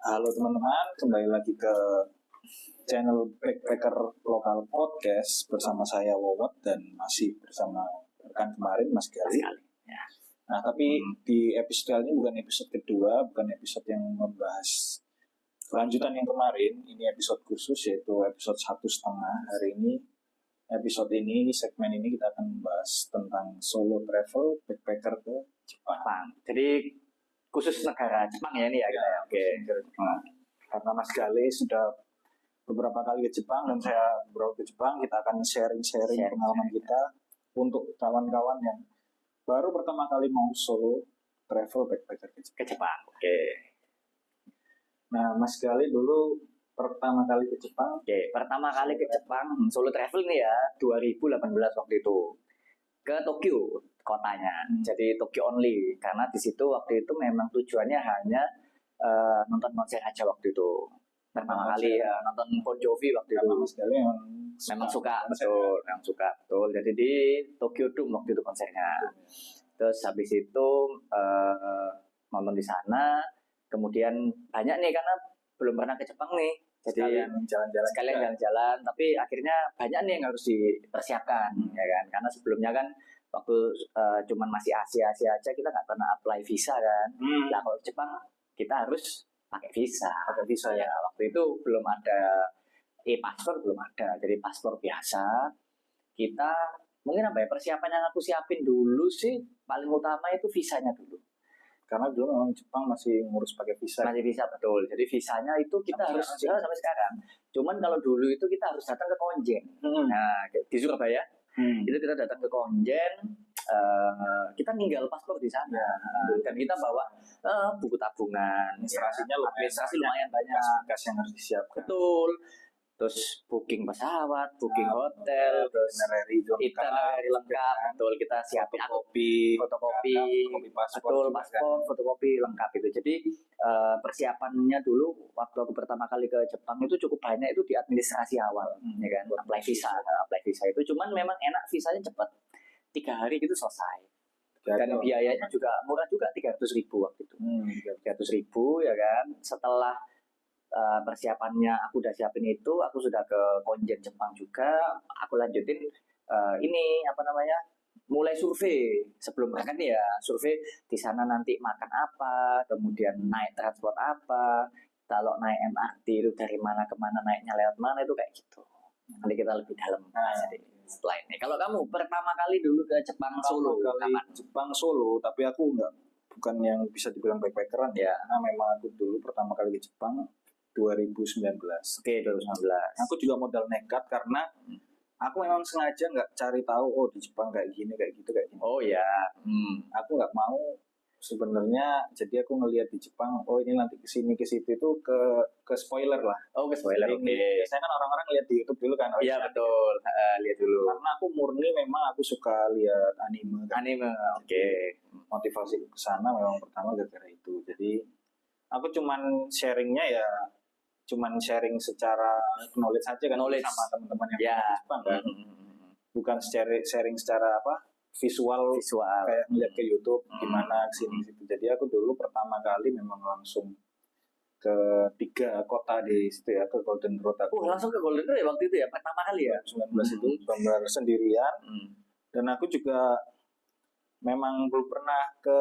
Halo teman-teman, kembali lagi ke channel Backpacker Lokal Podcast bersama saya Wowot dan masih bersama rekan kemarin Mas Gali. Ya. Nah, tapi di episode kali ini bukan episode kedua, bukan episode yang membahas kelanjutan yang kemarin. Ini episode khusus yaitu episode 1,5. Hari ini episode ini, segmen ini kita akan membahas tentang solo travel backpacker ke Jepang. Jadi khusus negara Jepang ya ini ya. Oke. Nah, karena Mas Gale sudah beberapa kali ke Jepang dan saya beberapa ke Jepang, kita akan sharing pengalaman kita untuk kawan-kawan yang baru pertama kali mau solo travel backpacker ke Jepang. Oke. Nah, Mas Gale dulu pertama kali ke Jepang. Pertama kali ke Jepang solo travel nih ya 2018 waktu itu ke Tokyo kotanya. Jadi Tokyo only karena di situ waktu itu memang tujuannya hanya nonton konser aja waktu itu. Pertama kali ya nonton Bon Jovi waktu itu. Mas Gale memang suka betul. Jadi di Tokyo Dome waktu itu konsernya. Terus habis itu nonton di sana. Kemudian banyak nih karena belum pernah ke Jepang nih. Jadi sekalian jalan-jalan, tapi akhirnya banyak nih yang harus dipersiapkan, ya kan? Karena sebelumnya kan waktu cuman masih Asia aja kita nggak pernah apply visa kan. Nah kalau Jepang kita harus pakai visa. Ya. Waktu itu belum ada paspor belum ada, jadi paspor biasa. Kita mungkin persiapan yang aku siapin dulu sih paling utama itu visanya dulu. Karena dulu memang Jepang masih ngurus pakai visa. Masih visa betul. Jadi visanya itu kita harus jalan sampai sekarang. Cuman kalau dulu itu kita harus datang ke Konjen. Nah, di Surabaya. Itu kita datang ke Konjen, kita ninggal paspor di sana. Dan kita bawa buku tabungan. Administrasi lumayan banyak. Berkas yang harus disiapkan. Betul. Terus booking pesawat, booking hotel, terus itinerary lengkap, betul kita siapin fotokopi, betul paspor, fotokopi lengkap itu. Jadi persiapannya dulu waktu aku pertama kali ke Jepang itu cukup banyak itu di administrasi awal, ya kan, apply visa itu. Cuman memang enak visanya cepat, 3 hari gitu selesai. Dan biayanya juga murah juga 300.000 waktu itu, 300.000 ya kan. Setelah persiapannya aku udah siapin itu, aku sudah ke Konjen Jepang juga, aku lanjutin mulai survei sebelum berangkat ya, survei di sana nanti makan apa, kemudian naik transport apa, kalau naik MRT itu dari mana ke mana, naiknya lewat mana, itu kayak gitu. Nanti kita lebih dalam setelah ini. Kalau kamu pertama kali dulu ke Jepang solo, kapan? Jepang solo, tapi aku bukan yang bisa dibilang backpackeran ya, karena memang aku dulu pertama kali ke Jepang 2019. Oke, 2019. Aku juga modal nekat karena aku memang sengaja nggak cari tahu di Jepang kayak gini. Oh ya. Aku nggak mau sebenarnya. Jadi aku ngelihat di Jepang, ini nanti kesini ke situ itu ke spoiler lah. Oh, ke spoiler. Oke. Biasanya kan orang-orang lihat di YouTube dulu kan. Iya betul. Lihat dulu. Karena aku murni memang aku suka lihat anime. Oke. Motivasi ke sana memang pertama gara-gara itu. Jadi aku cuman sharing secara knowledge aja kan, sama teman-teman yang di Jepang kan. Bukan sharing secara visual kayak ngeliat ke YouTube gimana kesini situ. Jadi aku dulu pertama kali memang langsung ke 3 kota di situ ya, ke Golden Road. Langsung ke Golden Road ya waktu itu ya, pertama kali ya. 19 itu benar sendirian. Dan aku juga memang belum pernah ke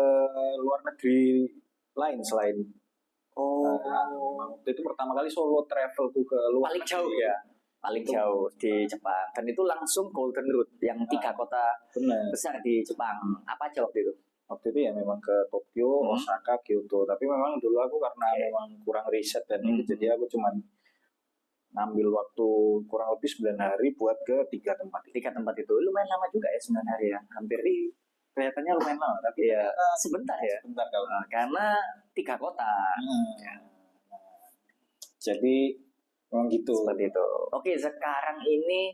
luar negeri lain selain waktu itu pertama kali solo travelku ke luar paling jauh ya, paling jauh di Jepang. Dan itu langsung Golden Road yang 3 kota besar di Jepang. Apa aja waktu itu? Waktu itu ya memang ke Tokyo, Osaka, Kyoto. Tapi memang dulu aku karena memang kurang riset dan jadi aku cuma ngambil waktu kurang lebih 9 hari buat ke 3 tempat. 3 tempat itu lumayan lama juga ya, 9 hari ya. Hampir kelihatannya lumayan lama, tapi ya sebentar ya. Karena 3 kota. Jadi memang gitu. Seperti itu. Oke, sekarang ini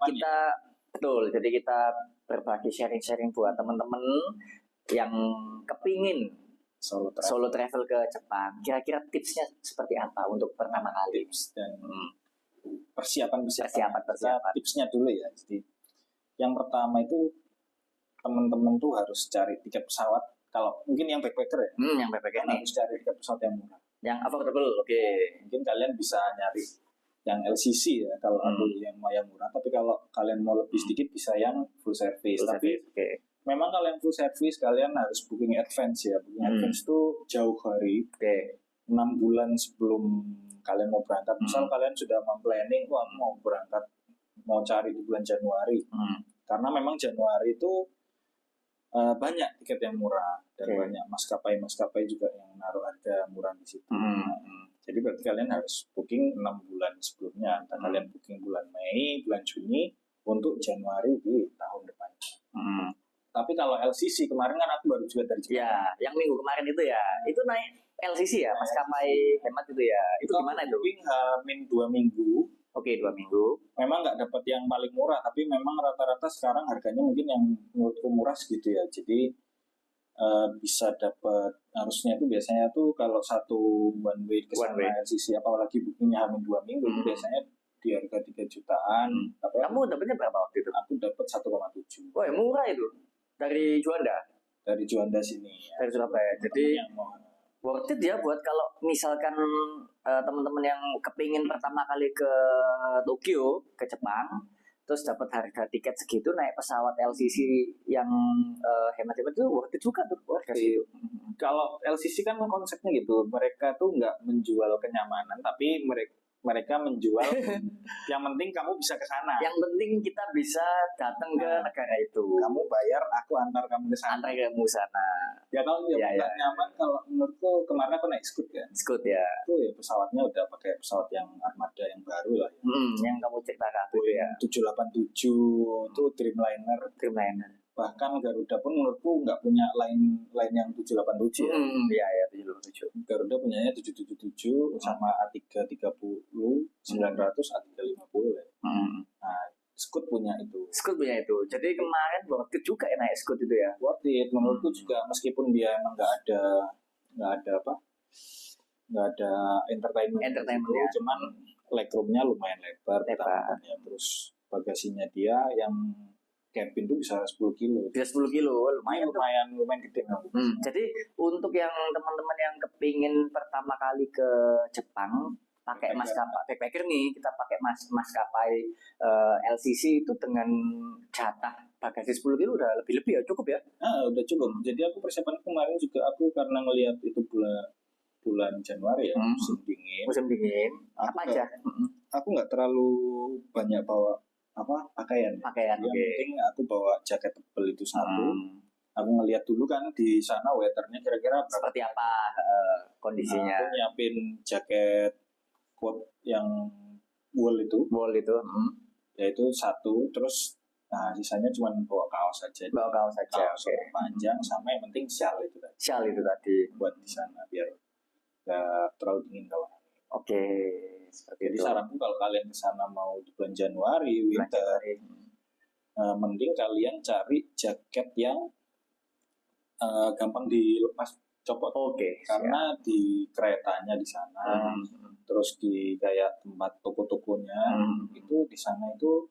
kita betul. Jadi kita berbagi sharing buat teman-teman yang kepingin solo travel ke Jepang. Kira-kira tipsnya seperti apa untuk pertama kali? Tips dan persiapan. Tipsnya dulu ya. Jadi yang pertama itu teman-teman tuh harus cari tiket pesawat. Kalau mungkin yang backpacker ya, yang backpacker harus cari tiket pesawat yang murah. Yang affordable, oke. Mungkin kalian bisa nyari yang LCC ya kalau aku yang murah. Tapi kalau kalian mau lebih sedikit bisa yang full service. Full Tapi service, oke. memang kalau yang full service kalian harus booking advance ya. Booking advance itu jauh hari. Oke. 6 bulan sebelum kalian mau berangkat. Misal kalian sudah planning, wah mau berangkat, mau cari di bulan Januari. Karena memang Januari itu banyak tiket yang murah dan banyak maskapai juga yang naruh harga murah di situ. Jadi berarti kalian harus booking 6 bulan sebelumnya. Entah kalian booking bulan Mei, bulan Juni untuk Januari di tahun depan. Tapi kalau LCC kemarin kan aku baru juga dari Jepang. Ya, yang minggu kemarin itu ya, itu naik LCC ya, maskapai hemat itu ya. Itu gimana itu? Booking min 2 minggu. Oke, 2 minggu. Memang nggak dapat yang paling murah, tapi memang rata-rata sekarang harganya mungkin yang menurutku murah segitu ya. Jadi bisa dapat, harusnya itu biasanya tuh kalau satu one way ke sana LCC, apalagi bookingnya min 2 minggu, itu biasanya di harga 3 jutaan. Kamu dapatnya berapa waktu itu? Aku dapat 1,7. Oh, murah itu. Dari Juanda? Dari Juanda sini. Dari Surabaya. Jadi worth it ya buat kalau misalkan teman-teman yang kepingin pertama kali ke Tokyo, ke Jepang, terus dapat harga tiket segitu, naik pesawat LCC yang hemat-hemat itu worth it juga tuh. Kalau LCC kan konsepnya gitu, mereka tuh nggak menjual kenyamanan, tapi mereka menjual yang penting kamu bisa ke sana. Yang penting kita bisa datang ke negara itu. Kamu bayar, aku antar kamu ke sana. Antar kamu ke sana. Ya kalau nggak nyaman, kalau menurutku kemarin aku naik Scoot ya. Scoot ya. Itu ya pesawatnya udah pakai pesawat yang Armada yang baru lah. Ya. Yang kamu ceritakan itu ya. 787 itu Dreamliner. Bahkan Garuda pun menurutku nggak punya line yang 787 ya. Iya 787. Garuda punyanya 777 sama A330, 900, A350 ya. Nah, Scoot punya itu. Jadi kemarin worth it juga ya naik Scoot itu ya. Worth it menurutku juga, meskipun dia emang nggak ada entertainment ya. Cuman legroomnya lumayan lebar. Ya. Terus bagasinya dia yang cabin itu bisa 10 kilo. Lumayan gede. Jadi untuk yang teman-teman yang kepingin pertama kali ke Jepang pakai maskapai backpacker nih, kita pakai maskapai LCC itu dengan jatah bagasi 10 kilo udah lebih ya, cukup ya? Udah cukup. Jadi aku persiapan kemarin juga aku karena ngelihat itu bulan Januari ya, musim dingin. Apa aja? Aku nggak terlalu banyak bawa pakaian. Yang penting aku bawa jaket tebal itu satu. Aku ngelihat dulu kan di sana weathernya kira-kira seperti apa kondisinya. Aku nyiapin jaket coat yang wool itu. Ya itu satu. Terus sisanya cuma bawa kaos saja. Kaos panjang sama yang penting shawl itu tadi. Buat di sana biar nggak terlalu dingin kalau. Oke. Jadi saranku kalau kalian ke sana mau di bulan Januari, winter, mending kalian cari jaket yang gampang dilepas copot. Karena di keretanya di sana, terus di kayak tempat toko-tokonya itu di sana itu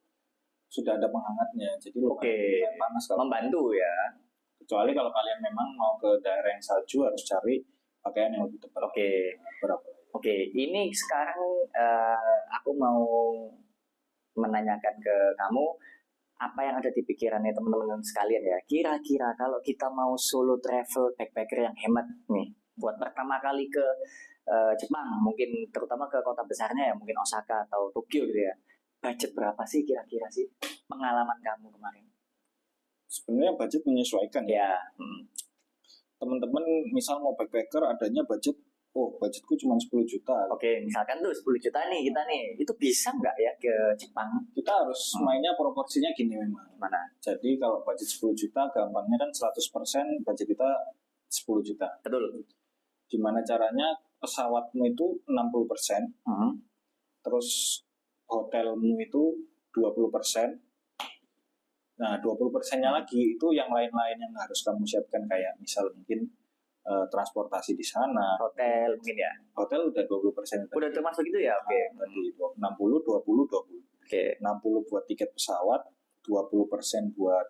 sudah ada penghangatnya. Jadi lumayan panas kalau membantu ya. Kecuali kalau kalian memang mau ke daerah yang salju, harus cari pakaian yang lebih tebal. Oke, ini sekarang aku mau menanyakan ke kamu apa yang ada di pikirannya teman-teman sekalian ya. Kira-kira kalau kita mau solo travel backpacker yang hemat nih, buat pertama kali ke Jepang, mungkin terutama ke kota besarnya ya, mungkin Osaka atau Tokyo gitu ya. Budget berapa sih kira-kira sih pengalaman kamu kemarin? Sebenarnya budget menyesuaikan ya. Teman-teman misal mau backpacker adanya budgetku cuma 10 juta. Misalkan tuh 10 juta nih kita nih, itu bisa nggak ya ke Jepang? Kita harus mainnya proporsinya gini memang. Mana? Jadi kalau budget 10 juta, gampangnya kan 100% budget kita 10 juta. Betul. Gimana caranya? Pesawatmu itu 60%, terus hotelmu itu 20%. Nah 20%-nya lagi itu yang lain-lain yang harus kamu siapkan, kayak misal mungkin transportasi di sana. Hotel mungkin ya. Hotel udah 20%. Udah termasuk itu ya? Tadi 60, 20. 60 buat tiket pesawat, 20% buat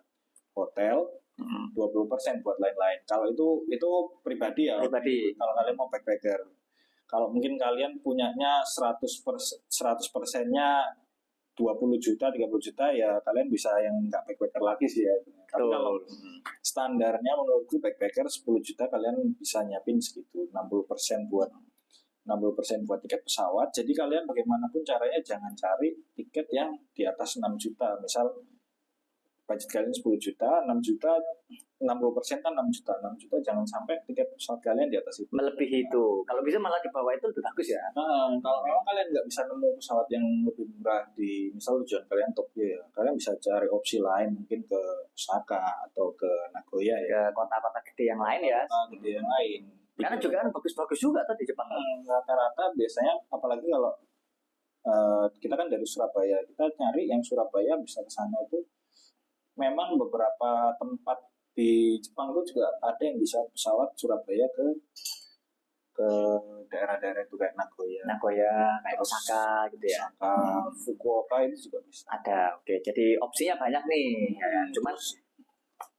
hotel, 20% buat lain-lain. Kalau itu pribadi ya. Pribadi. Kalau kalian mau backpacker. Kalau mungkin kalian punyanya 100%-nya 20 juta, 30 juta, ya kalian bisa yang nggak backpacker lagi sih ya. Tapi kalau standarnya menurutku backpacker 10 juta kalian bisa nyiapin segitu, 60% buat tiket pesawat. Jadi kalian bagaimanapun caranya jangan cari tiket yang di atas 6 juta. Misal budget kalian 10 juta, 6 juta, 60% kan 6 juta. 6 juta jangan sampai tiket pesawat kalian di atas itu. Melebihi itu. Kalau bisa malah di bawah itu lebih bagus ya. Kalau memang kalian nggak bisa nemu pesawat yang lebih murah di misal tujuan kalian Tokyo ya, kalian bisa cari opsi lain mungkin ke Osaka atau ke Nagoya ya. Ke kota-kota gede yang lain ya. Gede yang lain. Karena juga kan bagus-bagus juga tuh di Jepang. Rata-rata biasanya apalagi kalau kita kan dari Surabaya, kita nyari yang Surabaya bisa ke sana itu memang beberapa tempat di Jepang itu juga ada yang bisa pesawat Surabaya ke daerah-daerah itu kayak Nagoya, kayak Osaka gitu ya. Osaka, Fukuoka itu juga bisa. Ada, oke. Jadi opsinya banyak nih. Cuman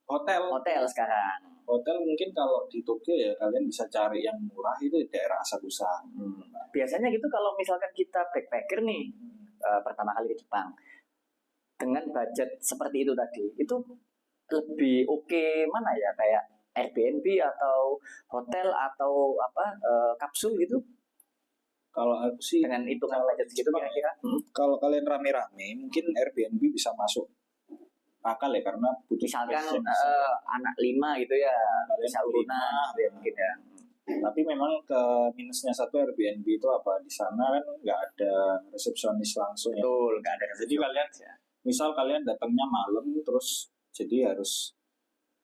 hotel sekarang. Hotel mungkin kalau di Tokyo ya kalian bisa cari yang murah itu di daerah Asakusa. Biasanya gitu kalau misalkan kita backpacker nih pertama kali ke Jepang dengan budget seperti itu tadi, itu lebih oke mana ya, kayak Airbnb atau hotel atau kapsul gitu? Kalau aku sih dengan hitungan budget segitu kira-kira. Kalau kalian rame-rame mungkin Airbnb bisa masuk akal ya, karena butuh misalkan anak 5 gitu ya, bisa urunan ya mungkin ya. Tapi memang ke minusnya satu Airbnb itu apa, di sana kan nggak ada resepsionis langsung ya. Betul, nggak ada. Jadi kalian misal kalian datangnya malam terus jadi harus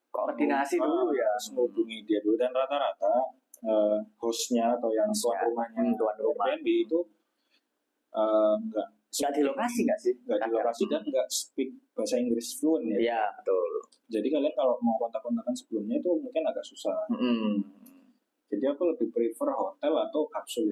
koordinasi dulu ya, harus menghubungi dia dulu, dan rata-rata hostnya atau yang tuan rumahnya Airbnb itu nggak di lokasi nggak sih? Nggak di lokasi dan nggak speak bahasa Inggris fluent ya. Iya betul. Jadi kalian kalau mau kontak-kontakan sebelumnya itu mungkin agak susah. Jadi aku lebih prefer hotel atau kapsul.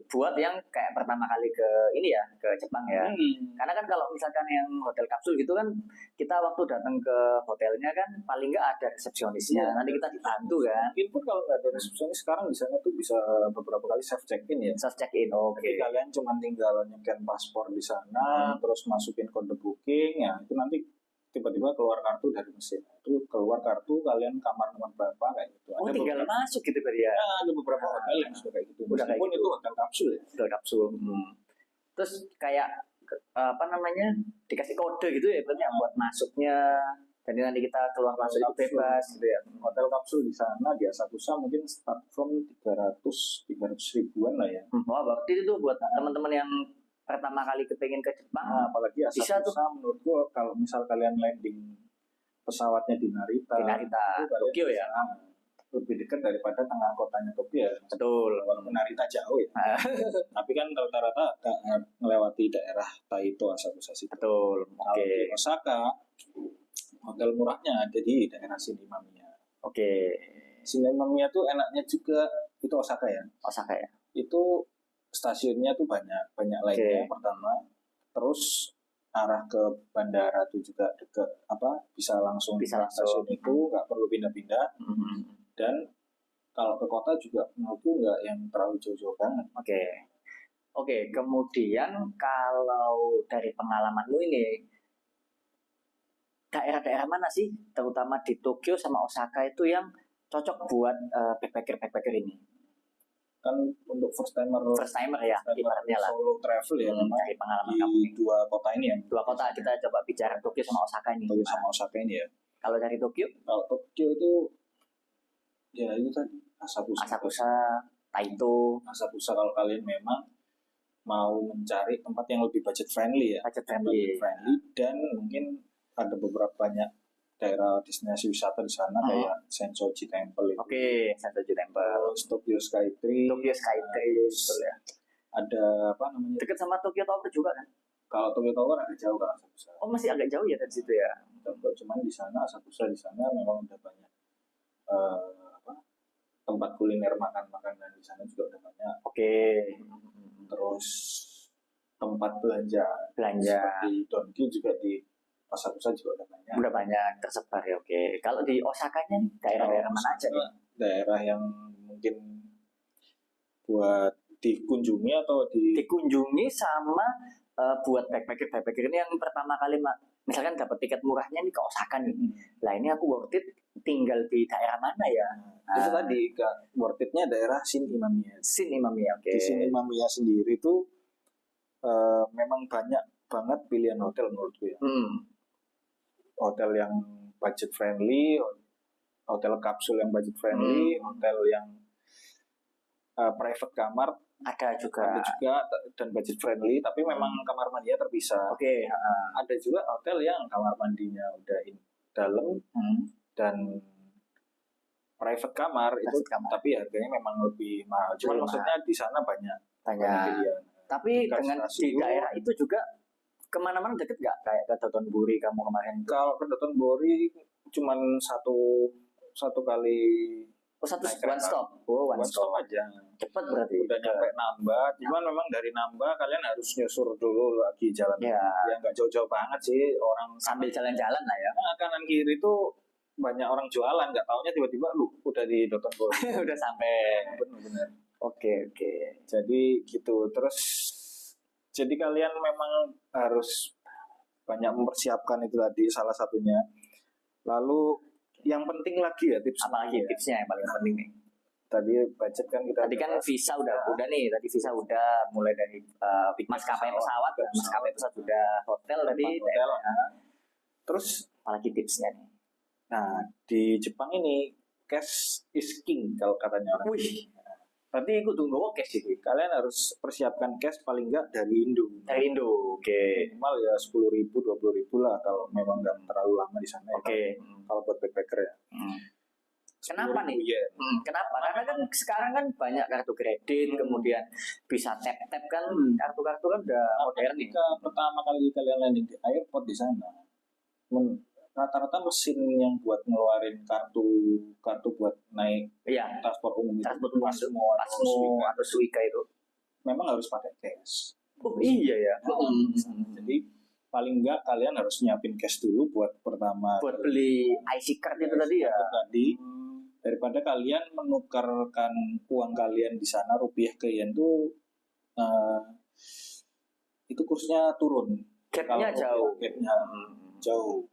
Buat yang kayak pertama kali ke ini ya, ke Jepang ya. Karena kan kalau misalkan yang hotel kapsul gitu kan, kita waktu datang ke hotelnya kan paling nggak ada resepsionisnya. Nanti kita dibantu kan. Mungkin pun kalau nggak ada resepsionis sekarang di sana tuh bisa beberapa kali self check in ya. Self check in, oke. Jadi kalian cuma tinggal nyekan paspor di sana, terus masukin kode booking ya, itu nanti tiba-tiba keluar kartu dari mesin. Itu keluar kartu kalian kamar nomor berapa kayak gitu. Ada tinggal masuk gitu berarti ya. Ada beberapa hotel yang sudah kayak gitu. Meskipun itu hotel kapsul ya. Hotel kapsul. Terus kayak dikasih kode gitu ya berarti buat masuknya. Jadi nanti kita keluar masuk itu bebas gitu ya. Hotel kapsul di sana di Asakusa mungkin start from 300 ribuan lah ya. Wah, berarti itu buat teman-teman yang pertama kali kepengin ke Jepang, apalagi Asakusa menurutku kalau misal kalian landing pesawatnya di Narita Tokyo ya, lebih dekat daripada tengah kotanya Tokyo ya. Betul. Walaupun Narita jauh ya. Tapi kan rata-rata melewati daerah Taito, Asakusa sih. Betul. Kalau di Osaka hotel murahnya ada di daerah Shinimamiya. Shinimamiya tuh enaknya juga itu Osaka ya. Itu stasiunnya tuh banyak lainnya. Pertama, terus arah ke bandara tuh juga dekat, bisa langsung stasiun itu, nggak perlu pindah-pindah. Dan kalau ke kota juga menurutku nggak yang terlalu jauh-jauh banget. Oke. Kemudian kalau dari pengalaman lu ini, daerah-daerah mana sih, terutama di Tokyo sama Osaka itu yang cocok buat backpacker ini? Kan untuk first timer ya, ibaratnya lah solo travel ya, dari pengalaman di kamu nih. Dua kota ini ya. Dua kota kita coba bicara Tokyo sama Osaka ini. Ya. Kalau dari Tokyo? Kalau Tokyo itu ya itu tadi Asakusa, Taito. Asakusa kalau kalian memang mau mencari tempat yang lebih budget friendly ya. Budget friendly dan mungkin ada beberapa banyak daerah destinasi wisata di sana kayak Sensoji Temple itu. Sensoji Temple. Tokyo Skytree. Betul ya. Ada dekat sama Tokyo Tower juga kan? Kalau Tokyo Tower agak jauh kan Asakusa. Masih agak jauh ya dari situ ya. Cuman di sana Asakusa di sana memang udah banyak tempat kuliner makanan di sana juga udah banyak. Terus tempat belanja seperti Donki juga di Asakusa juga udah banyak tersebar ya. Kalau di Osakanya daerah-daerah mana aja nih? Daerah yang mungkin buat dikunjungi atau dikunjungi sama buat backpacker ini yang pertama kali misalkan dapat tiket murahnya nih ke Osaka nih. Lah ini aku worth it tinggal di daerah mana ya? Itu tadi worth it-nya daerah Shin Imamiya. Shin Imamiya, oke. Di Shin Imamiya sendiri itu memang banyak banget pilihan hotel menurutku ya. Hotel yang budget friendly, hotel kapsul yang budget friendly, hotel yang private kamar ada juga dan budget friendly, tapi memang kamar mandinya terpisah. Oke. Ada juga hotel yang kamar mandinya udah dalam dan private kamar itu, tapi harganya memang lebih mahal. Cuma maksudnya di sana banyak pilihan. Tapi dengan di daerah itu juga kemana-mana deket nggak kayak ke Dotonbori kamu kemarin? Kalau ke Dotonbori cuman satu kali. One stop. One stop aja. Cepat berarti. Udah nyampe Namba. Cuman memang dari Namba kalian harus nyusur dulu lagi jalan. Ya nggak jauh-jauh banget sih, orang sambil jalan-jalan lah ya. Nah, kanan kiri itu banyak orang jualan, nggak taunya tiba-tiba lu udah di Dotonbori. Udah sampai. Benar-benar. Oke. Jadi gitu. Terus jadi kalian memang harus banyak mempersiapkan itu tadi salah satunya. Lalu yang penting lagi ya tips. Apalagi tipsnya yang paling penting nih? Tadi budget kan kita. Tadi kan visa udah nih. Tadi visa udah mulai dari maskapai pesawat, maskapai pesawat udah, hotel tadi. Hotel. Terus apalagi tipsnya nih? Nah di Jepang ini cash is king kalau katanya orang. Wih. Berarti ikut tunggu cash sih. Kalian harus persiapkan cash paling nggak dari Indo. Oke. Minimal ya 10.000, 20.000 lah kalau memang nggak terlalu lama di sana. Oke. Kalau buat backpacker ya. Kenapa nih? Kenapa? Karena kan sekarang kan banyak kartu kredit, kemudian bisa tap kan, kartu-kartu kan udah modern nih. Ketika pertama kali kalian landing di airport di sana, rata-rata mesin yang buat ngeluarin kartu buat naik transport umum itu Pasmo atau Suica itu memang harus pakai cash. Oh iya ya. Jadi paling enggak kalian harus nyiapin cash dulu buat pertama buat beli IC card itu tadi ya. Daripada kalian menukarkan uang kalian di sana rupiah ke yen itu kursnya turun. Gapnya jauh. Jauh.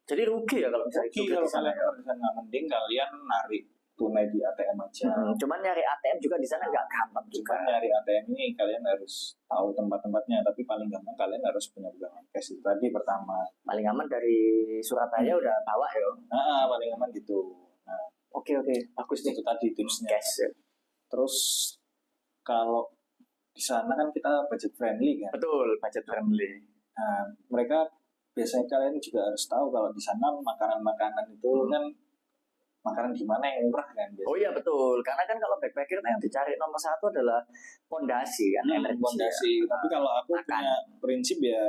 Jadi rugi ya kalau misalnya rugi kalau kalian di sana. Mending kalian narik tunai di ATM aja. Cuman nyari ATM juga di sana nggak gampang juga. Cuman nyari ATM ini kalian harus tahu tempat-tempatnya, tapi paling gampang kalian harus punya pegangan cash itu tadi pertama. Paling aman dari Surabaya udah bawa ya. Paling aman gitu. Nah, Oke. Bagus nih. Itu tadi tipsnya. Cash. Terus kalau di sana kan kita budget friendly kan. Betul, budget friendly. Nah, mereka biasanya kalian juga harus tahu kalau di sana makanan-makanan itu kan makanan di mana yang murah kan biasanya. Oh iya betul, karena kan kalau backpacker yang dicari nomor satu adalah pondasi kan, pondasi. Tapi kalau aku punya prinsip ya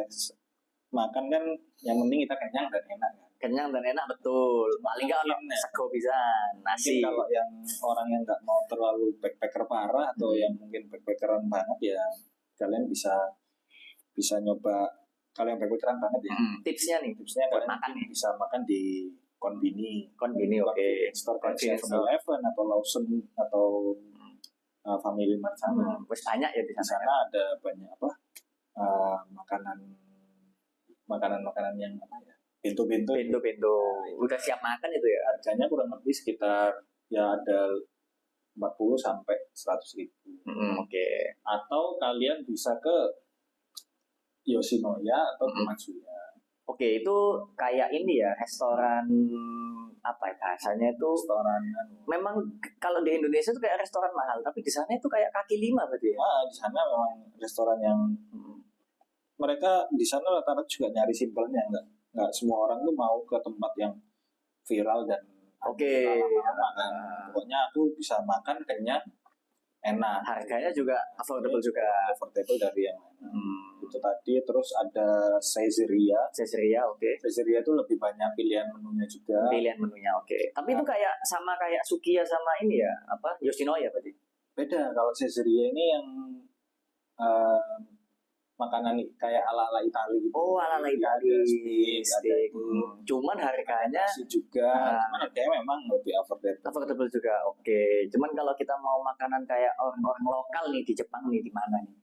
makan kan yang penting kita kenyang dan enak kan. Kenyang dan enak betul. Paling nggak sego bisa nasi. Mungkin kalau yang orang yang nggak mau terlalu backpacker parah atau yang mungkin backpackeran banget ya kalian bisa nyoba. Kalau yang backpackeran banget ya. Tipsnya kalian makan nih. bisa makan di Konbini, oke. Store kayak 7-Eleven atau Lawson atau Family Mart sana. Banyak ya di sana. Ada banyak makanan yang pintu-pintu. Udah siap makan itu ya. Harganya kurang lebih sekitar ya ada 40 sampai 100.000. Oke. Atau kalian bisa ke Yoshinoya atau ke Matsuya. Oke, itu kayak ini ya, restoran apa ya bahasanya itu? Restoran. Memang kalau di Indonesia itu kayak restoran mahal, tapi di sana itu kayak kaki lima berarti ya? Di sana memang restoran yang mereka di sana rata-rata juga nyari simpelnya, nggak semua orang tuh mau ke tempat yang viral dan makan. Pokoknya aku bisa makan kenyang, enak. Harganya juga affordable dari yang itu tadi. Terus ada Caesarea, oke. Caesarea itu lebih banyak pilihan menunya juga. Tapi itu kayak sama kayak Sukiya sama ini ya, Yoshinoya berarti? Beda. Kalau Caesarea ini yang makanan kayak ala-ala Itali gitu. Oh, ala Itali, Ada steak, ada steak. itu. Cuman harganya Nasi juga, cuman harganya memang lebih affordable. affordable juga. Oke. Cuman kalau kita mau makanan kayak orang-orang lokal nih di Jepang nih di mana nih?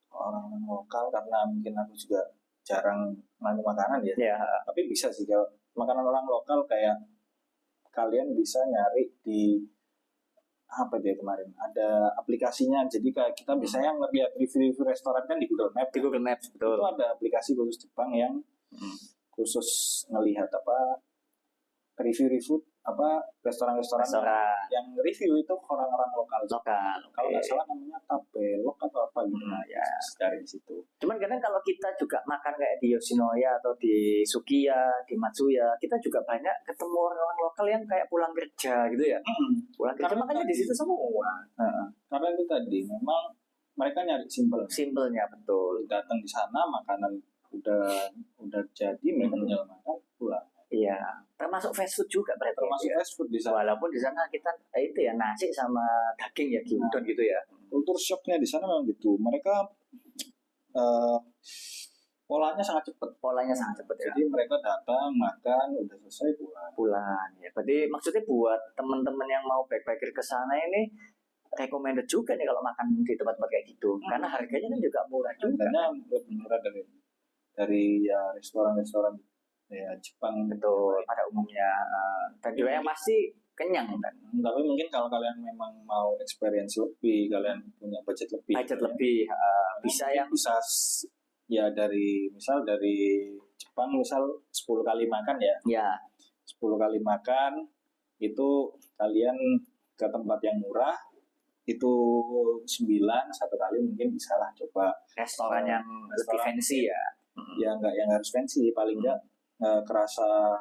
Orang lokal karena mungkin aku juga jarang nanya makanan ya. Ya, Tapi bisa sih kalau makanan orang lokal kayak kalian bisa nyari di apa dia kemarin ada aplikasinya, jadi kayak kita biasanya ngeliat review restoran kan di Google Maps. di Google Maps betul. Itu ada aplikasi khusus Jepang yang khusus ngelihat apa review apa restoran yang review itu orang-orang lokal. Kalau nggak salah namanya Tabelog atau apa gitu. Ya. Dari situ. Cuman kadang kalau kita juga makan kayak di Yoshinoya atau di Sukiya, di Matsuya, kita juga banyak ketemu orang lokal yang kayak pulang kerja gitu ya. Pulang kerja makanya di situ semua. Karena itu tadi memang mereka nyari Simpelnya betul. Datang di sana makanan udah jadi, mereka tinggal makan pulang. Iya, termasuk fast food juga berarti. Termasuk fast food di sana. Walaupun di sana kita itu ya nasi sama daging ya gyudon gitu ya. Kultur shocknya di sana memang gitu. Mereka polanya sangat cepat. Ya. Jadi mereka datang makan udah selesai pulang. Ya, berarti maksudnya buat teman-teman yang mau backpacker ke sana ini recommended juga nih kalau makan di tempat-tempat kayak gitu. Karena harganya kan juga murah juga. Harganya lebih murah dari ya restoran-restoran ya Jepang betul pada umumnya, dan juga yang pasti kenyang kan. Tapi mungkin kalau kalian memang mau experience lebih, kalian punya budget lebih, bisa ya dari Jepang misal 10 kali makan ya 10 kali makan itu kalian ke tempat yang murah itu 9 satu kali mungkin bisa lah coba restoran yang lebih fancy ya. Ya nggak yang harus fancy, paling nggak kerasa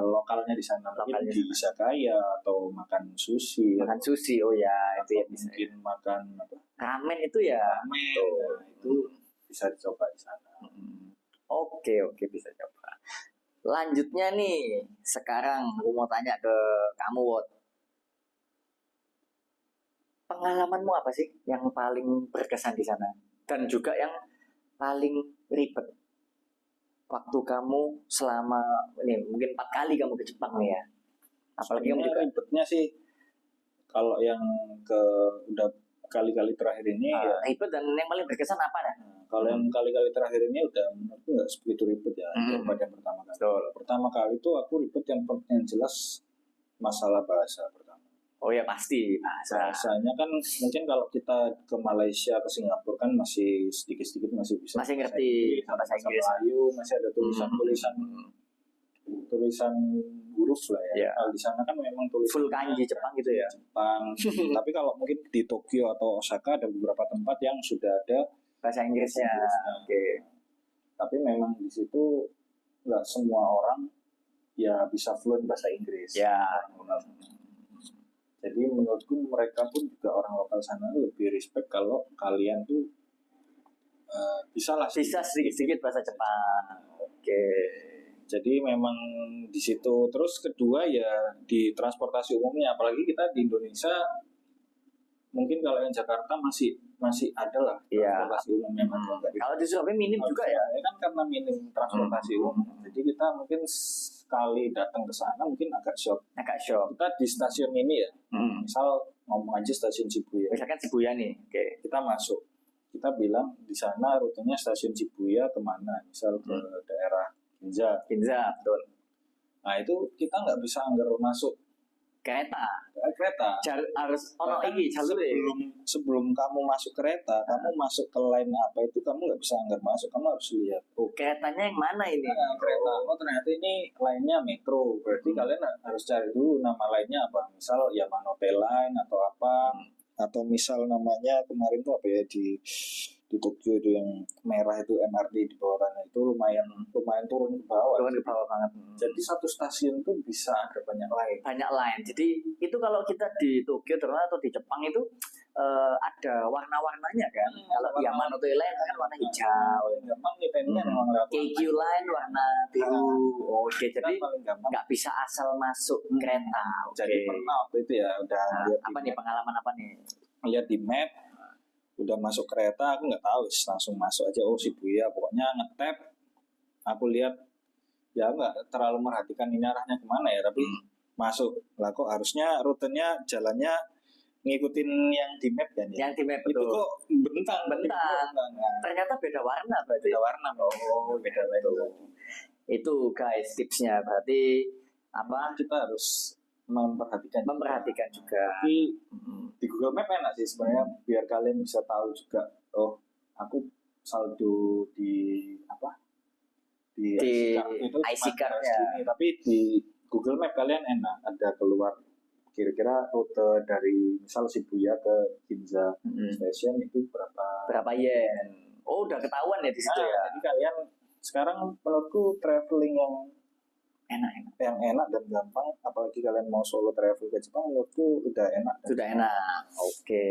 lokalnya di sana, mungkin di izakaya atau makan sushi. Oh ya, itu ya bisa. Mungkin makan ramen itu ya. Itu bisa dicoba di sana. Oke, bisa coba. Lanjutnya nih, sekarang aku mau tanya ke kamu, Wot. Pengalamanmu apa sih yang paling berkesan di sana? Dan juga yang paling ribet waktu kamu selama ini mungkin 4 kali kamu ke Jepang nih ya. Apalagi kamu juga ribetnya sih kalau yang udah kali-kali terakhir ini ya ribet, dan yang paling berkesan apa dah? Kalau yang kali-kali terakhir ini udah menurutku nggak sebegitu ribet ya daripada yang pertama kali. Pertama kali itu aku ribet yang jelas masalah bahasa pertama. Oh ya pasti bahasanya kan mungkin kalau kita ke Malaysia ke Singapura kan masih sedikit-sedikit masih bisa ngerti bahasa Inggris, Melayu masih ada tulisan huruf lah ya. Kalau di sana kan memang tulisan full kanji Jepang gitu ya. Tapi kalau mungkin di Tokyo atau Osaka ada beberapa tempat yang sudah ada bahasa Inggrisnya. Oke. Tapi memang di situ nggak semua orang ya bisa fluent bahasa Inggris. Ya. Jadi menurutku mereka pun juga orang lokal sana lebih respect kalau kalian tuh bisa sedikit-sedikit bahasa Jepang. Oke. Jadi memang di situ. Terus kedua ya di transportasi umumnya, apalagi kita di Indonesia mungkin kalau yang Jakarta masih ada lah transportasi umum yang kalau di Surabaya minim juga ya kan karena minim transportasi umum. Jadi kita mungkin sekali datang ke sana mungkin agak shock. Kita di stasiun ini ya, misal ngomong aja stasiun Shibuya. Misalkan Shibuya nih, kita masuk, kita bilang di sana rutenya stasiun Shibuya kemana, misal ke daerah Ginza, betul. Nah itu kita nggak bisa anggar masuk kereta. Harus jalur sebelum kamu masuk kereta, kamu masuk ke line apa itu kamu nggak bisa anggar masuk, kamu harus lihat. Keretanya yang mana ini? Kereta. Ternyata ini line-nya metro. Berarti kalian harus cari dulu nama line-nya apa. Misal Yamanote Line atau apa. Atau misal namanya kemarin tuh apa ya di Tokyo itu yang merah itu MRT di bawah tanah itu lumayan turun ke bawah banget. Jadi satu stasiun tuh bisa ada banyak line. Jadi itu kalau kita di Tokyo atau di Jepang itu ada warna-warnanya kan. Kalau Yamanote Line kan warna hijau. Gampang nyetennya memang Keikyu Line warna biru. Oke, jadi nggak bisa asal masuk kereta. Jadi pernah waktu itu ya udah apa nih pengalaman apa nih? Lihat di map udah masuk kereta aku nggak tahu, langsung masuk aja, oh Shibuya, pokoknya ngetap. Aku lihat ya nggak terlalu merhatikan ini arahnya kemana ya, tapi masuk lah, kok harusnya rutenya jalannya ngikutin yang di map kan ya. Yang di map Itu betul. kok bentang. Ternyata beda warna berarti. Beda warna. Oh, beda warna. Itu guys tipsnya, berarti apa? Kita harus memperhatikan juga. Tapi di Google Map enak sih sebenarnya, biar kalian bisa tahu juga, oh aku saldo di apa? Di IC card-nya. Tapi di Google Map kalian enak, ada keluar kira-kira rute dari misal Shibuya ke Ginza Station itu berapa yen. Oh, udah ketahuan ya di situ ya. Jadi kalian sekarang menurutku traveling yang enak dan gampang, apalagi kalian mau solo travel ke Jepang, menurutku udah enak. Sudah enak. Oke.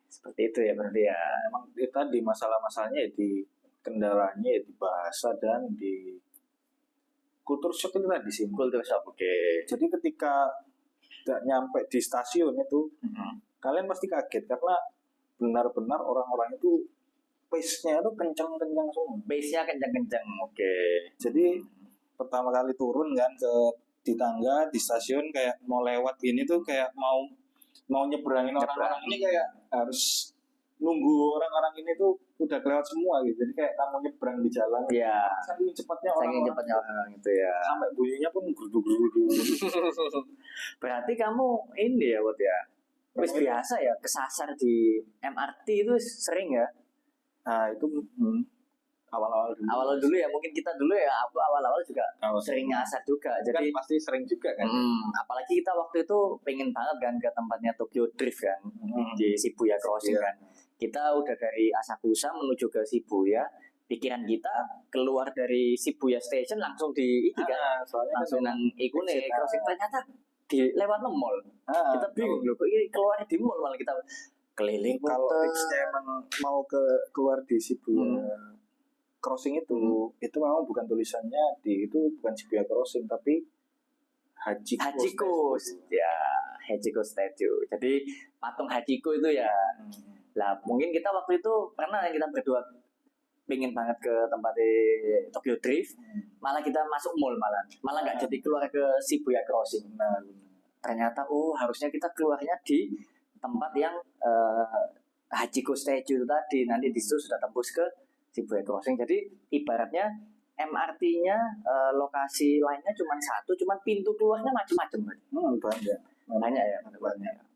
Seperti itu ya berarti ya. Memang itu tadi masalah-masalahnya ya di kendalanya ya di bahasa dan di kultur shock itu tadi sih. Kultur shock. Oke. Jadi ketika nggak nyampe di stasiun itu, kalian pasti kaget karena benar-benar orang-orang itu pace-nya itu kencang-kencang semua. Pace-nya kencang-kencang. Oke. Jadi pertama kali turun kan di tangga di stasiun, kayak mau lewat ini tuh kayak mau nyebrangin orang-orang ini, kayak harus nunggu orang-orang ini tuh udah kelewat semua gitu. Jadi kayak kamu nyebrang di jalan. Iya. Saking cepatnya orang itu ya. Sampai bunyinya pun gudu-gudu. Berarti kamu ini ya, Bot ya. Wis biasa ya kesasar di MRT itu sering ya. Nah, itu awal-awal dulu ya, mungkin kita dulu ya, aku awal-awal juga sering nyasar juga. Jadi kan pasti sering juga kan. Apalagi kita waktu itu pengen banget kan ke tempatnya Tokyo Drift kan, di Shibuya Crossing kan. Kita udah dari Asakusa menuju ke Shibuya, pikiran kita keluar dari Shibuya Station langsung di langsung nang iku nih crossing, ternyata di lewat mall. Kita bingung loh, kok ini keluar di mall, malah kita keliling. Kalau tipsnya emang mau keluar di Shibuya Crossing itu memang bukan tulisannya itu bukan Shibuya Crossing, tapi Hachiko ya, Hachiko Statue. Jadi patung Hachiko itu ya. Lah mungkin kita waktu itu pernah kita berdua pengen banget ke tempat Tokyo Drift, malah kita masuk mall, malah nggak jadi keluar ke Shibuya Crossing. Ternyata harusnya kita keluarnya di tempat yang Hachiko Statue itu tadi, nanti di situ sudah tembus ke Shibuya Crossing. Jadi ibaratnya MRT-nya lokasi lainnya cuma satu, cuma pintu keluarnya macam-macam. Banyak ya.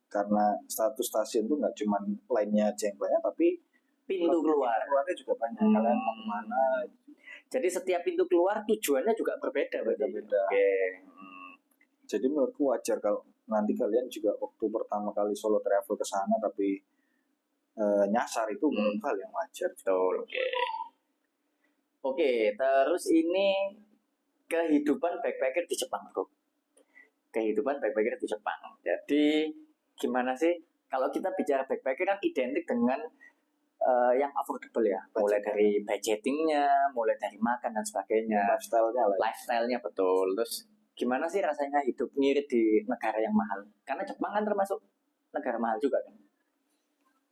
Karena status stasiun itu nggak cuma lainnya aja yang banyak, tapi pintu keluarnya juga banyak. Kalian mau kemana? Jadi setiap pintu keluar tujuannya juga berbeda. Oke. Jadi menurutku wajar kalau nanti kalian juga waktu pertama kali solo travel ke sana tapi nyasar, itu menurut hal yang wajar. Betul. Oke, terus ini kehidupan backpacker di Jepang, bro. Kehidupan backpacker di Jepang. Jadi gimana sih? Kalau kita bicara backpacker kan identik dengan yang affordable ya. Mulai dari budgetingnya, mulai dari makan dan sebagainya. Lifestyle-nya betul. Terus gimana sih rasanya hidup ngirit di negara yang mahal? Karena Jepang kan termasuk negara mahal juga kan.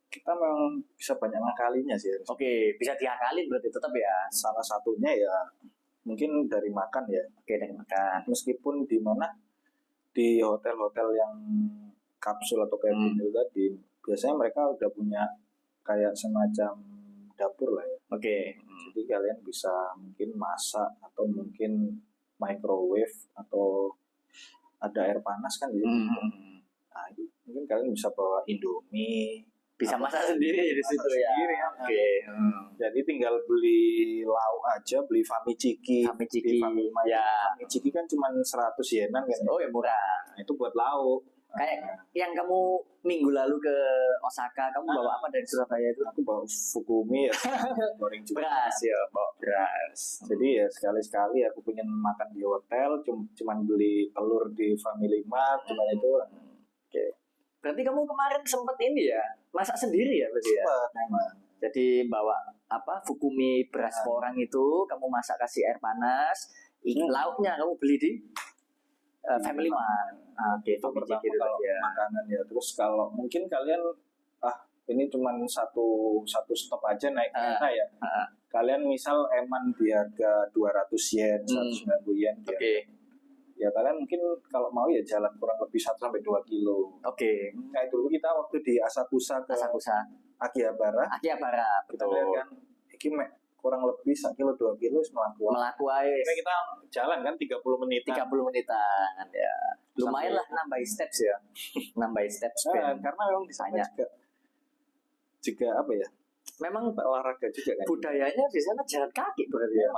Kita memang bisa banyak ngakalinya sih. Oke, bisa diakalin berarti tetap ya. Salah satunya ya mungkin dari makan ya. Oke, dari makan. Meskipun di mana di hotel-hotel yang kapsul atau cabin itu tadi, biasanya mereka udah punya kayak semacam dapur lah ya. Oke. Jadi kalian bisa mungkin masak atau mungkin microwave atau ada air panas kan di situ. Nah, mungkin kalian bisa bawa Indomie. Bisa masak sendiri di situ ya. Oke. Jadi tinggal beli lauk aja, beli Famichiki. Famichiki kan cuma 100 yenan kan. Oh ya, murah. Nah, itu buat lauk. Kayak yang kamu minggu lalu ke Osaka, kamu bawa apa dari Surabaya itu? Aku bawa Fukumi ya. Goreng juga. Beras ya, bawa beras. Jadi ya sekali-sekali aku pengen makan di hotel, cuman beli telur di Family Mart, cuman itu. Oke. Berarti kamu kemarin sempat ini ya, masak sendiri ya berarti ya? Memang. Jadi bawa Fukumi beras porang itu, kamu masak kasih air panas, lauknya kamu beli di Family Mart. Itu pertama kalau makanan ya. Terus kalau mungkin kalian ini cuman satu stop aja naik kereta ya. Ah. Kalian misal eman di harga 200 yen, 190 yen. Oke. Ya kalian mungkin kalau mau ya jalan kurang lebih 1-2 kilo. Oke. Kayak dulu kita waktu di Asakusa ke Akihabara. Kita lihat kan, ini kurang lebih 1 kilo 2 kilo melaku aja. Kita jalan kan 30 menit. 30 menitan ya. Lumayan lah nambah steps ya. Nambah steps. Karena memang di sana juga apa ya? Memang olahraga juga kan. Budayanya di sana jalan kaki berarti ya.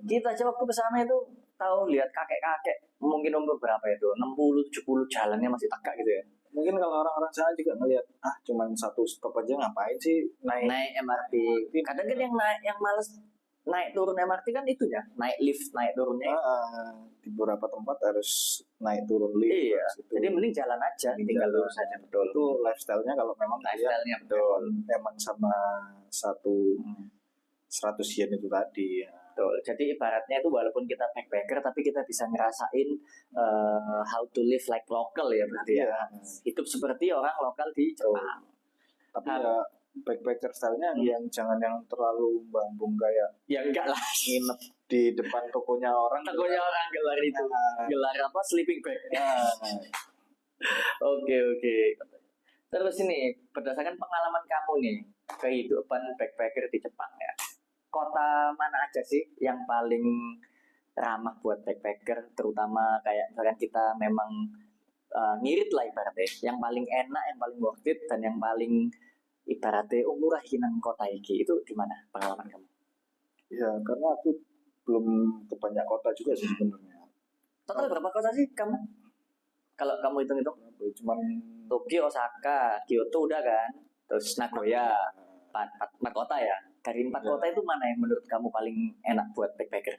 Kita aja waktu ke sana itu tahu lihat kakek-kakek mungkin umur berapa itu 60-70 jalannya masih tegak gitu ya. Mungkin kalau orang-orang sana juga ngelihat cuman satu stop aja ngapain sih naik MRT. Kadang kan yang males naik turun MRT kan itu ya, naik lift, naik turunnya. Di beberapa tempat harus naik turun lift. Iya. Jadi mending jalan aja, tinggal lurus saja. Betul. Itu lifestyle-nya kalau memang lifestyle-nya betul. Emang sama 100 yen itu tadi ya. Betul. Jadi ibaratnya itu walaupun kita backpacker tapi kita bisa ngerasain how to live like local ya berarti ya. Hidup seperti orang lokal di Jepang. Tapi ya backpacker style-nya yang jangan yang terlalu bambung kayak ya enggak lah nginep di depan tokonya orang gelar itu gelar apa sleeping bag. Oke. Terus ini berdasarkan pengalaman kamu nih kehidupan backpacker di Jepang ya, kota mana aja sih yang paling ramah buat backpacker, terutama kayak misalkan kita memang ngirit lah ibaratnya, yang paling enak, yang paling worth it, dan yang paling ibaratnya murah hinang kota iki, itu di mana pengalaman kamu? Ya karena aku belum ke banyak kota juga sih sebenarnya. Total berapa kota sih kamu? Kalau kamu hitung-hitung? Cuman Tokyo, Osaka, Kyoto udah kan, terus Nagoya, 4 kota ya. Dari 4 kota itu mana yang menurut kamu paling enak buat backpacker?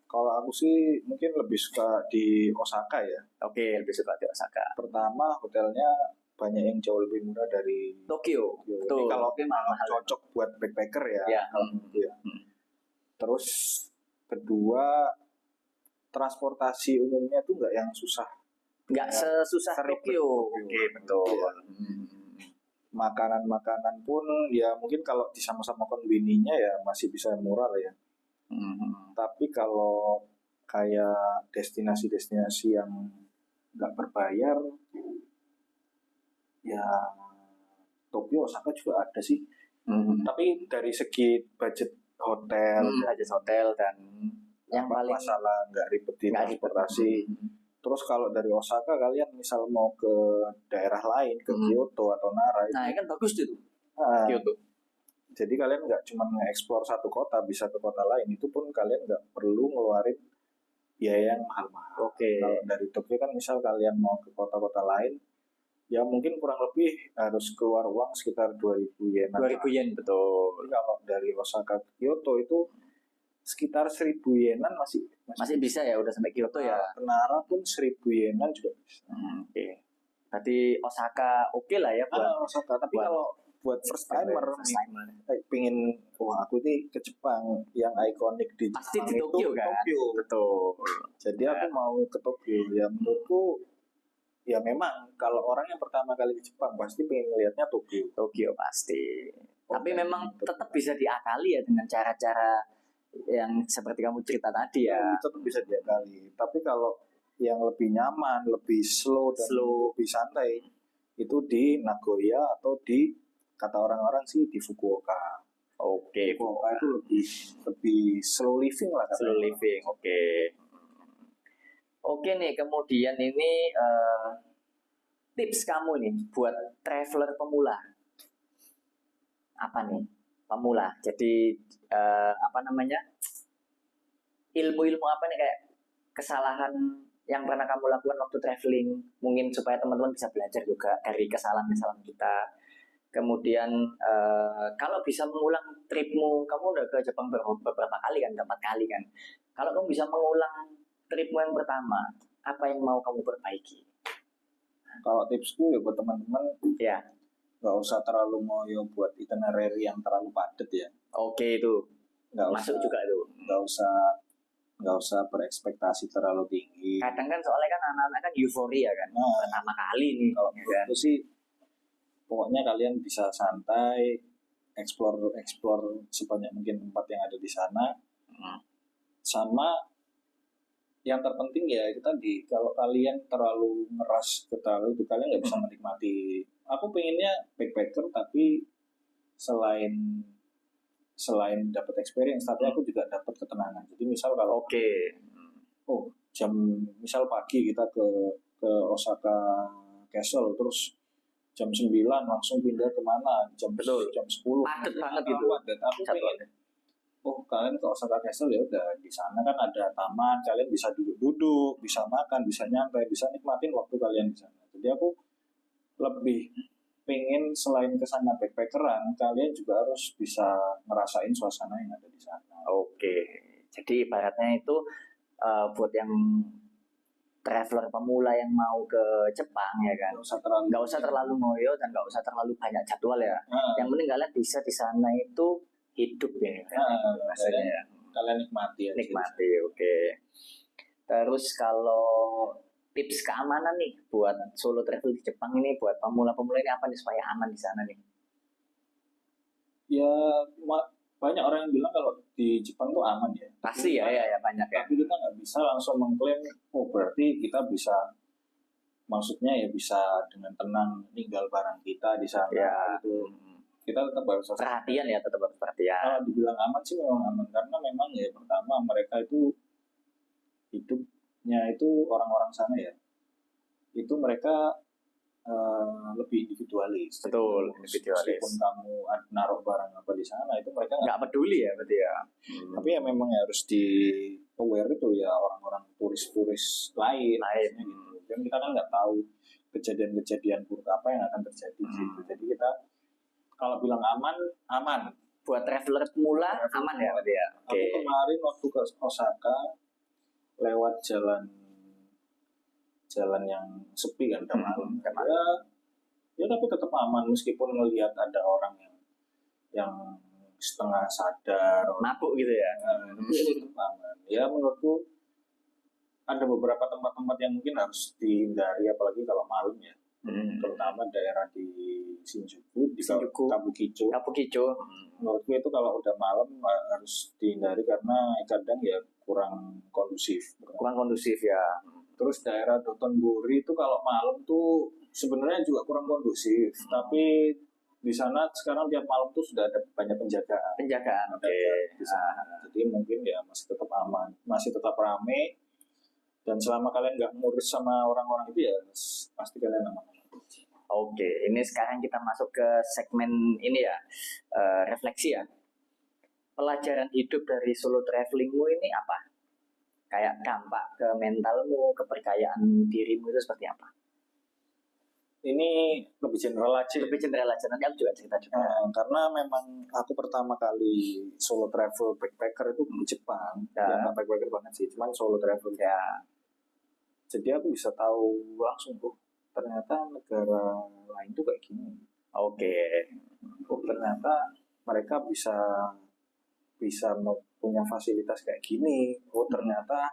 Kalau aku sih mungkin lebih suka di Osaka ya. Oke, lebih suka di Osaka. Pertama hotelnya banyak yang jauh lebih murah dari Tokyo. Betul. Kalau cocok buat backpacker ya. Ya. Terus kedua transportasi umumnya tuh nggak yang susah. Nggak sesusah Tokyo. Oke, betul. Ya. Makanan pun ya mungkin kalau sama-sama konbininya ya masih bisa murah lah ya. Tapi kalau kayak destinasi-destinasi yang nggak berbayar, ya Tokyo, Osaka juga ada sih. Tapi dari segi budget hotel dan yang paling masalah nggak ribet di transportasi. Terus kalau dari Osaka kalian misal mau ke daerah lain, ke Kyoto atau Nara, nah itu kan bagus itu. Kyoto. Jadi kalian nggak cuma nge-explore satu kota, bisa ke kota lain. Itu pun kalian nggak perlu ngeluarin biaya yang mahal-mahal. Oke. Kalau dari Tokyo kan misal kalian mau ke kota-kota lain, ya mungkin kurang lebih harus keluar uang sekitar 2.000 yen. 2.000 yen, betul. Jadi kalau dari Osaka ke Kyoto itu sekitar 1.000 yenan masih bisa ya, udah sampai Kyoto ya. Nara pun 1.000 yenan juga bisa. Oke. Berarti Osaka oke lah ya buat Osaka. Tapi kalau buat first timer pengen aku ini ke Jepang, yang ikonik di Jepang pasti di Tokyo kan. Betul. Jadi aku mau ke Tokyo. Ya menurutku ya memang kalau orang yang pertama kali ke Jepang pasti pengen ngelihatnya Tokyo pasti. Tapi memang tetap bisa diakali ya dengan cara-cara yang seperti kamu cerita tadi ya. Tetap bisa diakali. Tapi kalau yang lebih nyaman, lebih slow dan lebih santai itu di Nagoya atau di kata orang-orang sih di Fukuoka. Oke. Fukuoka itu lebih slow living lah. Slow living, oke. Oke nih, kemudian ini tips kamu nih buat traveler pemula. Apa nih? Pemula. Jadi ilmu-ilmu apa nih, kayak kesalahan yang pernah kamu lakukan waktu traveling, mungkin supaya teman-teman bisa belajar juga dari kesalahan-kesalahan kita. Kemudian kalau bisa mengulang tripmu, kamu udah ke Jepang beberapa kali kan, 4 kali kan. Kalau kamu bisa mengulang tripmu yang pertama, apa yang mau kamu perbaiki? Kalau tipsku ya buat teman-teman, ya nggak usah terlalu ngoyo buat itinerary yang terlalu padat ya. Oke, itu nggak masuk usah, juga itu. Nggak usah berekspektasi terlalu tinggi. Kadang kan soalnya kan anak-anak kan euforia kan, pertama kali nih. Kalau menurutku sih Pokoknya kalian bisa santai, explore sebanyak mungkin tempat yang ada di sana. Sama yang terpenting ya itu tadi, kalau kalian terlalu ngeras ke terlalu itu kalian nggak bisa menikmati. Aku pengennya backpacker tapi selain dapat experience tapi aku juga dapat ketenangan. Jadi misal kalau misal pagi kita ke Osaka Castle terus jam 9 langsung pindah kemana jam 10 padat banget gitu. Aku pengen kalian ke Osaka Castle ya udah di sana kan ada taman, kalian bisa duduk-duduk, bisa makan, bisa nyantai, bisa nikmatin waktu kalian di sana. Jadi aku lebih pengen selain kesana backpackeran, kalian juga harus bisa ngerasain suasana yang ada di sana. Jadi ibaratnya itu buat yang traveler pemula yang mau ke Jepang ya kan, nggak usah terlalu ngoyo dan nggak usah terlalu banyak jadwal ya. Yang penting kalian bisa di sana itu hidup ya, rasanya kalian nikmati aja. Terus kalau tips keamanan nih buat solo travel di Jepang ini, buat pemula-pemula ini apa nih supaya aman di sana nih? Ya banyak orang yang bilang kalau di Jepang tuh aman ya. Pasti ya banyak ya. Tapi kita nggak bisa langsung mengklaim berarti kita bisa, maksudnya ya bisa dengan tenang tinggal barang kita di sana gitu. Kita tetap harus perhatian. Kalau dibilang aman sih memang aman, karena memang ya pertama mereka itu hidupnya itu orang-orang sana ya, itu mereka lebih individualis. Betul, individualis. Meskipun kamu naruh barang apa di sana itu mereka nggak peduli ya berarti ya. Tapi ya memang harus di aware itu ya orang-orang turis-turis lain. Gitu. Dan kita kan nggak tahu kejadian-kejadian buruk apa yang akan terjadi gitu. Jadi kita kalau bilang aman. Buat traveler pemula aman ya berarti ya. Aku kemarin waktu ke Osaka lewat jalan yang sepi kan udah malam. Ya tapi tetap aman meskipun melihat ada orang yang setengah sadar, mabuk gitu ya. Tetap aman. Ya menurutku ada beberapa tempat-tempat yang mungkin harus dihindari apalagi kalau malam ya. Terutama daerah di Shinjuku, Kabukicho. Menurutku itu kalau udah malam harus dihindari karena kadang ya kurang kondusif ya. Terus daerah Dotonbori itu kalau malam tuh sebenarnya juga kurang kondusif, tapi di sana sekarang tiap malam tuh sudah ada banyak penjagaan. Jadi mungkin ya masih tetap aman, masih tetap ramai. Dan selama kalian nggak ngurus sama orang-orang itu ya pasti kalian aman. Ini sekarang kita masuk ke segmen ini ya, refleksi ya. Pelajaran hidup dari solo travelingmu ini apa? Kayak dampak ke mentalmu, kepercayaan dirimu itu seperti apa? Ini lebih general aja. Nanti aku juga cerita juga. Karena memang aku pertama kali solo travel backpacker itu di Jepang. Ya nggak backpacker banget sih, cuman solo travel ya. Jadi aku bisa tahu langsung ternyata negara lain tuh kayak gini. Ternyata mereka bisa punya fasilitas kayak gini. Ternyata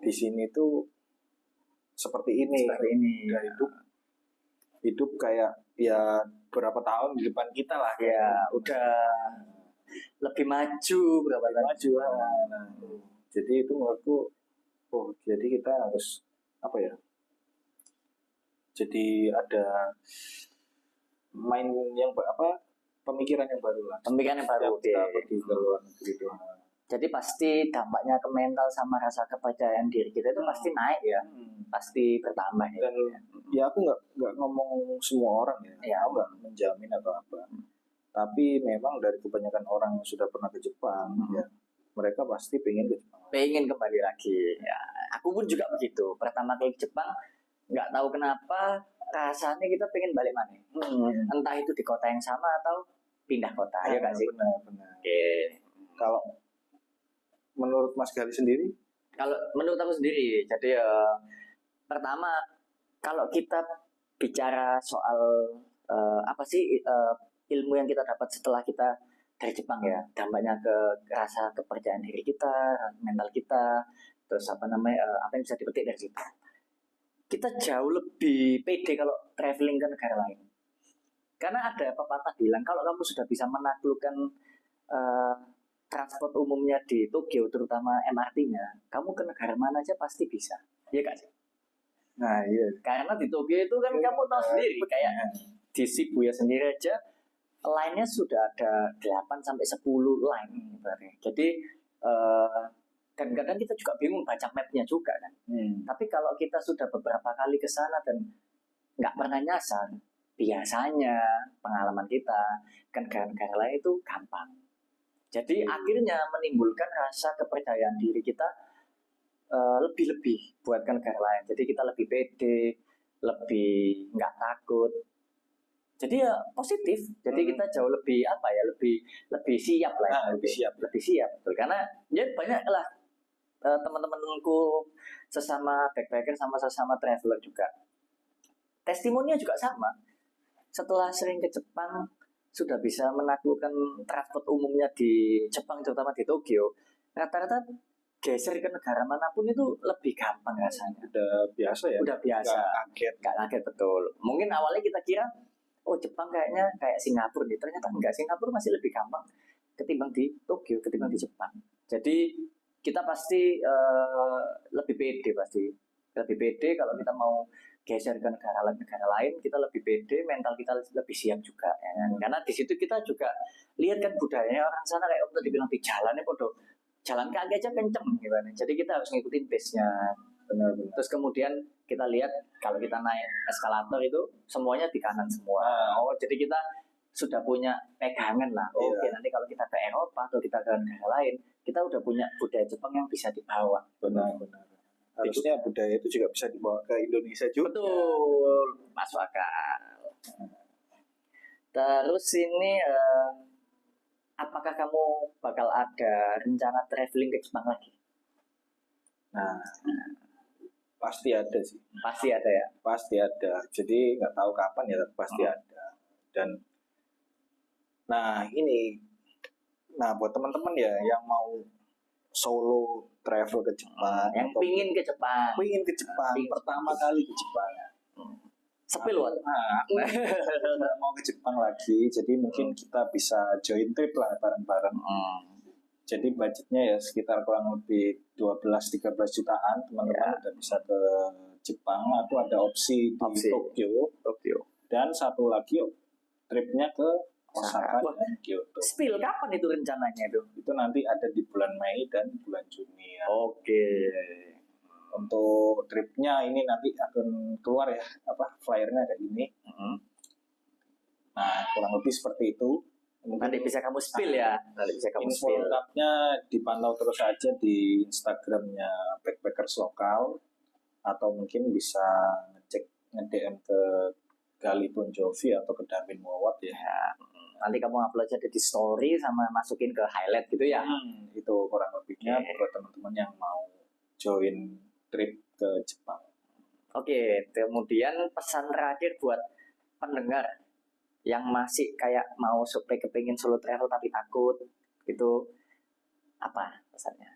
di sini tuh seperti ini. Ya, hidup kayak ya berapa tahun di depan kita lah. Ya udah lebih maju Jadi itu menurutku jadi kita harus jadi ada pemikiran yang baru lah. Kita pergi ke luar negeri itu. Jadi pasti dampaknya ke mental sama rasa kepercayaan diri kita itu pasti naik ya, pasti bertambah ya. Dan ya aku nggak ngomong semua orang ya, aku nggak menjamin atau apa. Tapi memang dari kebanyakan orang yang sudah pernah ke Jepang, ya mereka pasti pengen ke Jepang. Pengen kembali lagi. Ya, aku pun juga begitu. Pertama kali ke Jepang, nggak tahu kenapa rasanya kita pengen balik mana. Entah itu di kota yang sama atau pindah kota, ya nggak sih? Benar. Kalau menurut Mas Gali sendiri? Kalau menurut aku sendiri, jadi pertama kalau kita bicara soal apa sih ilmu yang kita dapat setelah kita dari Jepang ya, dampaknya ke rasa kepercayaan diri kita, mental kita, terus apa yang bisa dipetik dari kita jauh lebih pede kalau traveling ke negara lain. Karena ada pepatah bilang kalau kamu sudah bisa menaklukkan eh, transport umumnya di Tokyo, terutama MRT-nya, kamu ke negara mana aja pasti bisa. Iya Kak? Nah, iya. Karena di Tokyo itu kan kamu tahu sendiri, kayak di Shibuya sendiri aja line-nya sudah ada 8 sampai 10 line. Jadi dan kadang kita juga bingung baca map-nya juga kan. Tapi kalau kita sudah beberapa kali ke sana dan nggak pernah nyasar, biasanya pengalaman kita ke negara-negara lain itu gampang. Jadi akhirnya menimbulkan rasa kepercayaan diri kita lebih-lebih buat ke negara lain. Jadi kita lebih pede, lebih nggak takut. Jadi ya positif. Jadi kita jauh lebih lebih siap lah. Nah, lebih siap. Lebih siap. Betul. Karena ya banyak lah teman-temanku sesama backpacker sama sesama traveler juga. Testimoninya juga sama. Setelah sering ke Jepang, sudah bisa menaklukkan transport umumnya di Jepang, terutama di Tokyo, rata-rata geser ke negara manapun itu lebih gampang rasanya. Udah biasa ya. Udah biasa. Gak kaget betul. Mungkin awalnya kita kira, oh Jepang kayaknya kayak Singapura nih. Ternyata enggak, Singapura masih lebih gampang ketimbang di Tokyo, ketimbang di Jepang. Jadi kita pasti lebih pede pasti. Lebih pede kalau kita mau geser ke negara lain, kita lebih pede, mental kita lebih siap juga ya kan? Karena di situ kita juga lihat kan budayanya orang sana, kayak om tadi bilang di jalannya podo jalan kaki aja kenceng gimana. Jadi kita harus ngikutin pace-nya. Benar. Terus kemudian kita lihat kalau kita naik eskalator itu semuanya di kanan semua. Oh, jadi kita sudah punya pegangan lah. Oke, nanti kalau kita ke Eropa atau kita ke negara lain, kita udah punya budaya Jepang yang bisa dibawa. Benar. Harusnya budaya itu juga bisa dibawa ke Indonesia juga. Betul, masuk akal. Terus ini apakah kamu bakal ada rencana traveling ke Jepang lagi? Nah, pasti ada sih. Pasti ada ya? Pasti ada. Jadi nggak tahu kapan ya, tapi pasti ada. Dan nah ini, buat teman-teman ya yang mau solo travel ke Jepang, yang pingin ke Jepang, pertama kali ke Jepang. Sepil loh. Nggak mau ke Jepang lagi, jadi mungkin kita bisa join trip lah bareng-bareng. Jadi budgetnya ya sekitar kurang lebih 12-13 jutaan, teman-teman udah bisa ke Jepang. Atau ada opsi di Tokyo. Dan satu lagi tripnya ke Osaka dan Kyoto. Spill kapan itu rencananya itu? Itu nanti ada di bulan Mei dan bulan Juni ya. Oke. Untuk tripnya ini nanti akan keluar ya, flyernya kayak gini. Nah, kurang lebih seperti itu. Nanti bisa kamu spill ya. Info lengkapnya dipantau terus aja di Instagramnya Backpackers Lokal, atau mungkin bisa nge-DM ke Gali Bon Jovi atau ke Darwin Muawat ya. Nanti kamu upload aja di story sama masukin ke highlight gitu ya. Itu kurang lebihnya buat teman-teman yang mau join trip ke Jepang. Oke, kemudian pesan terakhir buat pendengar yang masih kayak mau kepingin solo travel tapi takut, itu apa pesannya?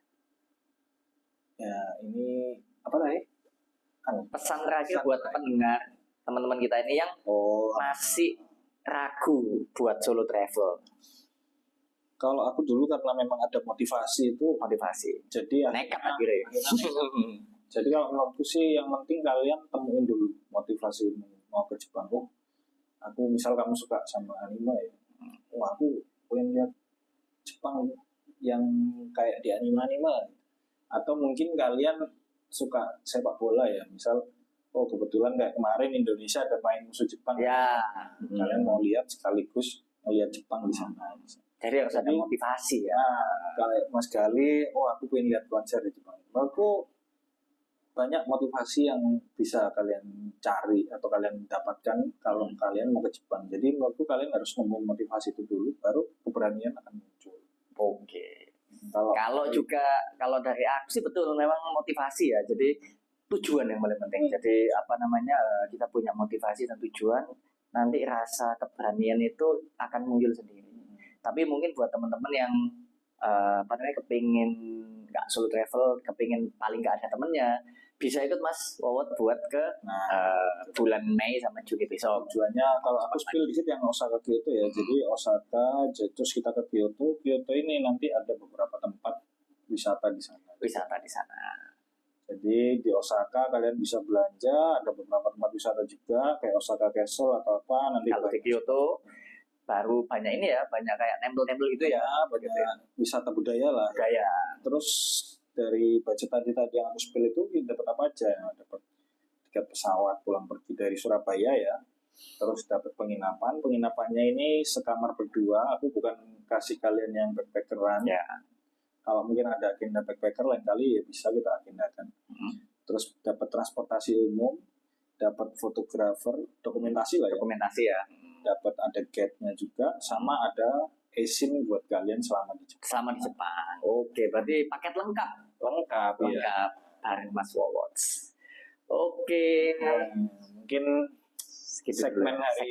Ya, ini apa tadi? Pesan terakhir buat pendengar, teman-teman kita ini yang masih ragu buat solo travel. Kalau aku dulu karena memang ada motivasi. Jadi nekat akhirnya. Jadi kalau menurutku sih yang penting kalian temuin dulu motivasi mau ke Jepang. Aku misal kamu suka sama anime ya. Aku pengen lihat Jepang yang kayak di anime-anime. Atau mungkin kalian suka sepak bola ya. Misal kebetulan kayak kemarin Indonesia ada main musuh Jepang. Ya. Kalian mau lihat sekaligus melihat Jepang di sana. Jadi harus ada motivasi ya. Kalau Mas Gali, aku pengen lihat konser di Jepang. Menurutku banyak motivasi yang bisa kalian cari atau kalian dapatkan kalau kalian mau ke Jepang. Jadi menurutku kalian harus nemuin motivasi itu dulu, baru keberanian akan muncul. Oke. Kalau dari aku sih betul memang motivasi ya. Jadi tujuan yang paling penting. Jadi kita punya motivasi dan tujuan, nanti rasa keberanian itu akan muncul sendiri. Tapi mungkin buat teman-teman yang kepingin nggak solo travel, kepingin paling nggak ada temennya, bisa ikut Mas Wawot buat ke bulan Mei sama Juni besok. Tujuannya kalau aku spill dikit yang Osaka Kyoto ya. Jadi Osaka, terus kita ke Kyoto. Kyoto ini nanti ada beberapa tempat wisata di sana. Wisata di sana. Jadi di Osaka kalian bisa belanja, ada beberapa tempat wisata juga kayak Osaka Castle atau apa. Nanti kalau di Kyoto baru banyak ini ya, banyak kayak tempel-tempel gitu ya, banyak wisata budaya lah. Budaya. Terus dari budget tadi yang aku spill itu kita dapat apa aja? Dapat tiket pesawat pulang pergi dari Surabaya ya. Terus dapat penginapannya ini sekamar berdua. Aku bukan kasih kalian yang backpackeran. Ya. Kalau mungkin ada agenda backpacker lain kali ya bisa kita agendakan. Terus dapat transportasi umum, dapat fotografer, dokumentasi lah ya. Dokumentasi ya. Dapat ada guide-nya juga, sama ada eSIM buat kalian selama di Jepang. Selama di Jepang. Oke, berarti paket lengkap. Lengkap ya. Dari Mas Wawot. Oke. Mungkin segmen hari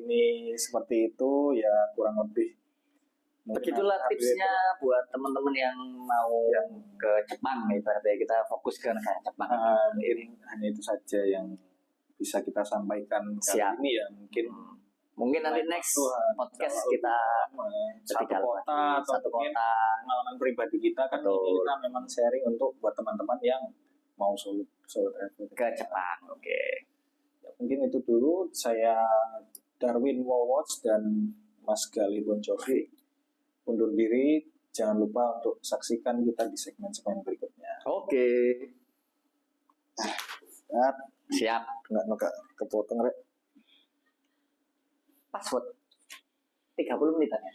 ini seperti itu ya, kurang lebih. Begitulah tipsnya buat teman-teman yang mau ke Jepang, ibaratnya kita fokus ke negara Jepang. Ini hanya itu saja yang bisa kita sampaikan kali ini ya. Mungkin nanti next podcast kita satu kota atau pengalaman pribadi kita kan. Ini kita memang sharing untuk buat teman-teman yang mau solo travel ke Jepang. Oke. Ya, mungkin itu dulu. Saya Darwin Wawot dan Mas Gali Boncovi undur diri. Jangan lupa untuk saksikan kita di segmen-segmen berikutnya. Oke. Siap. Nggak kepotong rek. Password 30 menit ya.